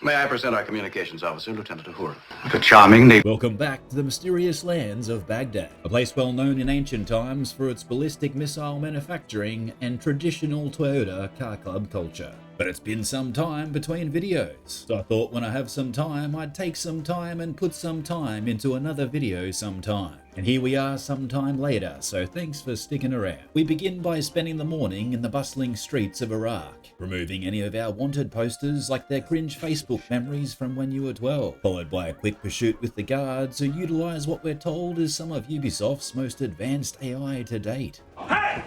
May I present our communications officer, Lieutenant Uhura? What a charming name. Welcome back to the mysterious lands of Baghdad, a place well known in ancient times for its ballistic missile manufacturing and traditional Toyota car club culture. But it's been some time between videos, so I thought when I have some time, I'd take some time and put some time into another video sometime. And here we are some time later, so thanks for sticking around. We begin by spending the morning in the bustling streets of Iraq, removing any of our wanted posters like their cringe Facebook memories from when you were 12, followed by a quick pursuit with the guards who utilize what we're told is some of Ubisoft's most advanced AI to date. Hey!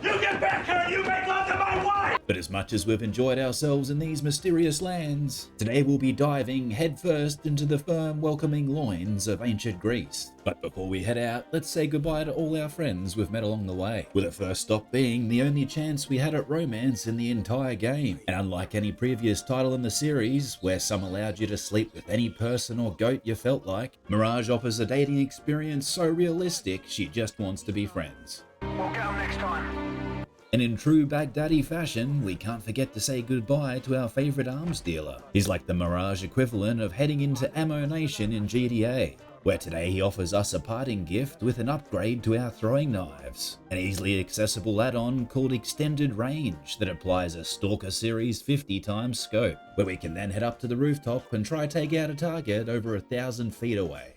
You get back here! You make love to my wife! But as much as we've enjoyed ourselves in these mysterious lands, today we'll be diving headfirst into the firm welcoming loins of ancient Greece. But before we head out, let's say goodbye to all our friends we've met along the way, with the first stop being the only chance we had at romance in the entire game. And unlike any previous title in the series, where some allowed you to sleep with any person or goat you felt like, Mirage offers a dating experience so realistic she just wants to be friends. We'll get 'em next time. And in true Baghdadi fashion, we can't forget to say goodbye to our favourite arms dealer. He's like the Mirage equivalent of heading into Ammo Nation in GTA, where today he offers us a parting gift with an upgrade to our throwing knives, an easily accessible add-on called Extended Range that applies a Stalker Series 50 times scope, where we can then head up to the rooftop and try take out a target over 1,000 feet away.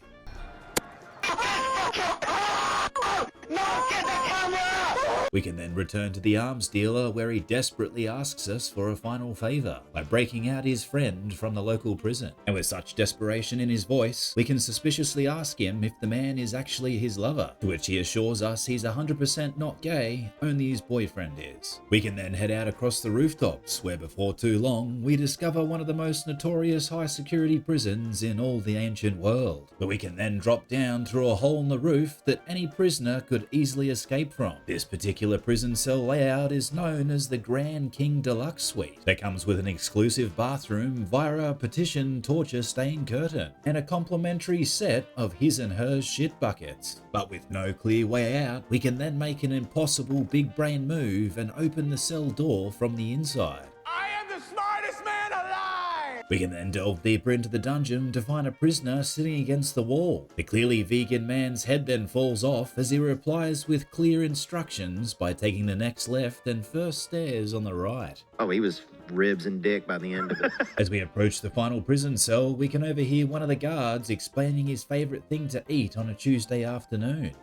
We can then return to the arms dealer where he desperately asks us for a final favor by breaking out his friend from the local prison. And with such desperation in his voice, we can suspiciously ask him if the man is actually his lover, to which he assures us he's 100% not gay, only his boyfriend is. We can then head out across the rooftops where before too long we discover one of the most notorious high security prisons in all the ancient world. But we can then drop down through a hole in the roof that any prisoner could easily escape from. This particular prison cell layout is known as the Grand King Deluxe Suite that comes with an exclusive bathroom via a petition torture stain curtain and a complimentary set of his and hers shit buckets. But with no clear way out, we can then make an impossible big brain move and open the cell door from the inside. I am the smartest man alive! We can then delve deeper into the dungeon to find a prisoner sitting against the wall. The clearly vegan man's head then falls off as he replies with clear instructions by taking the next left and first stairs on the right. Oh, he was ribs and dick by the end of it. As we approach the final prison cell, we can overhear one of the guards explaining his favorite thing to eat on a Tuesday afternoon.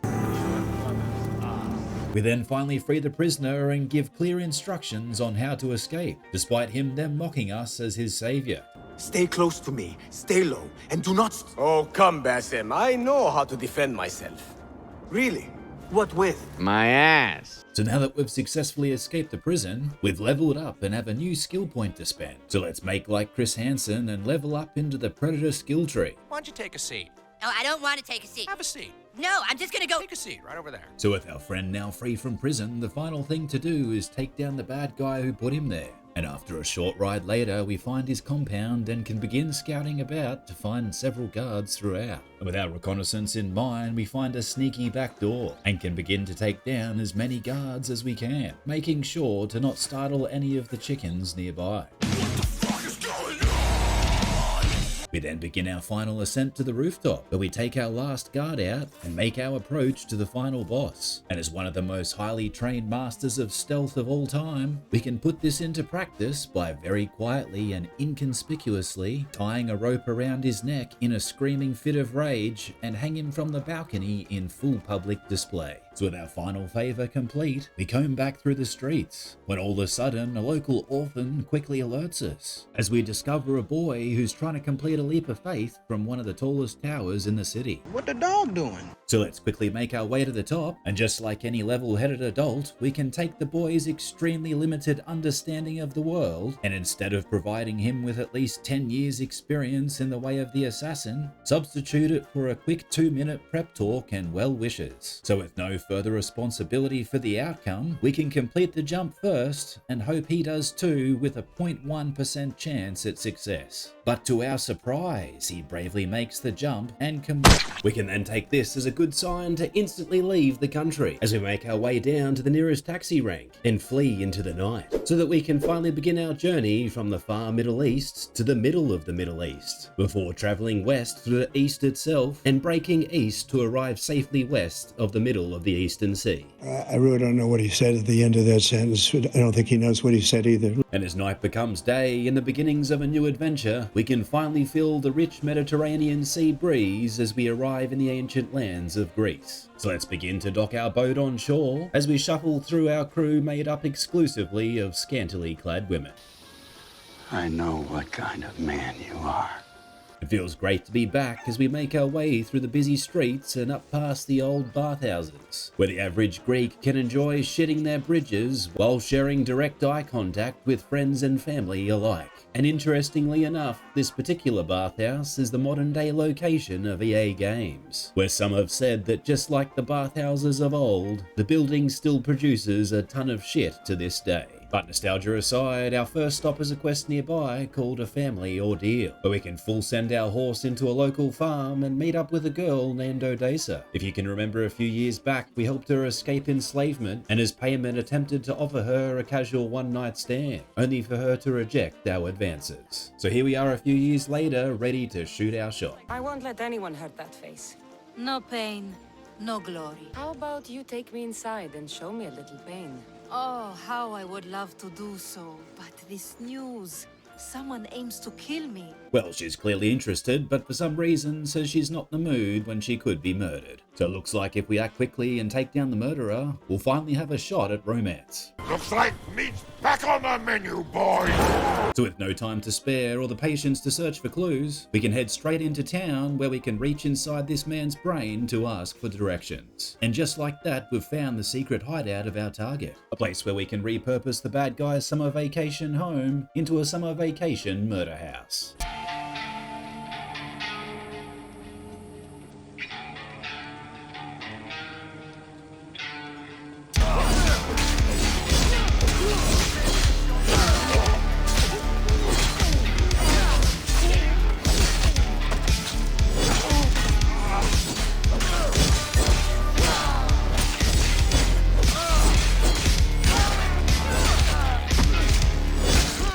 We then finally free the prisoner and give clear instructions on how to escape, despite him then mocking us as his savior. Stay close to me, stay low, and do not... Oh, come, Basim. I know how to defend myself. Really? What with? My ass. So now that we've successfully escaped the prison, we've leveled up and have a new skill point to spend. So let's make like Chris Hansen and level up into the Predator skill tree. Why don't you take a seat? Oh, I don't want to take a seat. Have a seat. No, I'm just gonna go. Take a seat right over there. So with our friend now free from prison, the final thing to do is take down the bad guy who put him there. And after a short ride later, we find his compound and can begin scouting about to find several guards throughout. And with our reconnaissance in mind, we find a sneaky back door and can begin to take down as many guards as we can, making sure to not startle any of the chickens nearby. We then begin our final ascent to the rooftop, where we take our last guard out and make our approach to the final boss. And as one of the most highly trained masters of stealth of all time, we can put this into practice by very quietly and inconspicuously tying a rope around his neck in a screaming fit of rage and hang him from the balcony in full public display. So with our final favor complete, we comb back through the streets, when all of a sudden a local orphan quickly alerts us, as we discover a boy who's trying to complete a leap of faith from one of the tallest towers in the city. What the dog doing? So let's quickly make our way to the top, and just like any level-headed adult, we can take the boy's extremely limited understanding of the world, and instead of providing him with at least 10 years experience in the way of the assassin, substitute it for a quick 2-minute prep talk and well wishes. So with no further responsibility for the outcome, we can complete the jump first and hope he does too with a 0.1% chance at success. But to our surprise, he bravely makes the jump and we can then take this as a good sign to instantly leave the country as we make our way down to the nearest taxi rank and flee into the night, so that we can finally begin our journey from the far Middle East to the middle of the Middle East, before traveling west to the east itself and breaking east to arrive safely west of the middle of the Eastern Sea. I really don't know what he said at the end of that sentence. I don't think he knows what he said either. And as night becomes day and the beginnings of a new adventure, we can finally feel the rich Mediterranean sea breeze as we arrive in the ancient lands of Greece. So let's begin to dock our boat on shore as we shuffle through our crew made up exclusively of scantily clad women. I know what kind of man you are. It feels great to be back as we make our way through the busy streets and up past the old bathhouses, where the average Greek can enjoy shitting their bridges while sharing direct eye contact with friends and family alike. And interestingly enough, this particular bathhouse is the modern day location of EA Games, where some have said that just like the bathhouses of old, the building still produces a ton of shit to this day. But nostalgia aside, our first stop is a quest nearby called A Family Ordeal, where we can full send our horse into a local farm and meet up with a girl named Odessa. If you can remember, a few years back, we helped her escape enslavement, and as payment attempted to offer her a casual one-night stand, only for her to reject our advances. So here we are a few years later, ready to shoot our shot. I won't let anyone hurt that face. No pain, no glory. How about you take me inside and show me a little pain? Oh, how I would love to do so. But this news, someone aims to kill me. Well, she's clearly interested, but for some reason says she's not in the mood when she could be murdered. So it looks like if we act quickly and take down the murderer, we'll finally have a shot at romance. Looks like meat's back on the menu, boys! So with no time to spare or the patience to search for clues, we can head straight into town where we can reach inside this man's brain to ask for directions. And just like that, we've found the secret hideout of our target. A place where we can repurpose the bad guy's summer vacation home into a summer vacation murder house.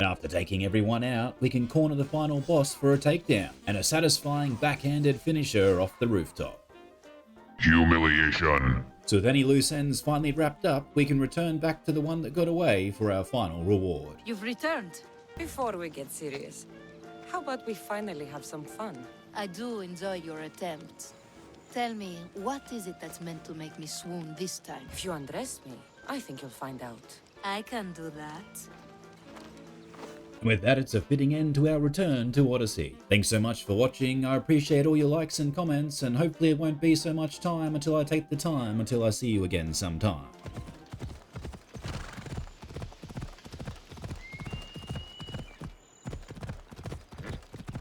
After taking everyone out, we can corner the final boss for a takedown and a satisfying backhanded finisher off the rooftop. Humiliation. So with any loose ends finally wrapped up, we can return back to the one that got away for our final reward. You've returned. Before we get serious, how about we finally have some fun? I do enjoy your attempt. Tell me, what is it that's meant to make me swoon this time? If you undress me, I think you'll find out. I can do that. And with that, it's a fitting end to our return to Odyssey. Thanks so much for watching. I appreciate all your likes and comments, and hopefully it won't be so much time until I take the time until I see you again sometime.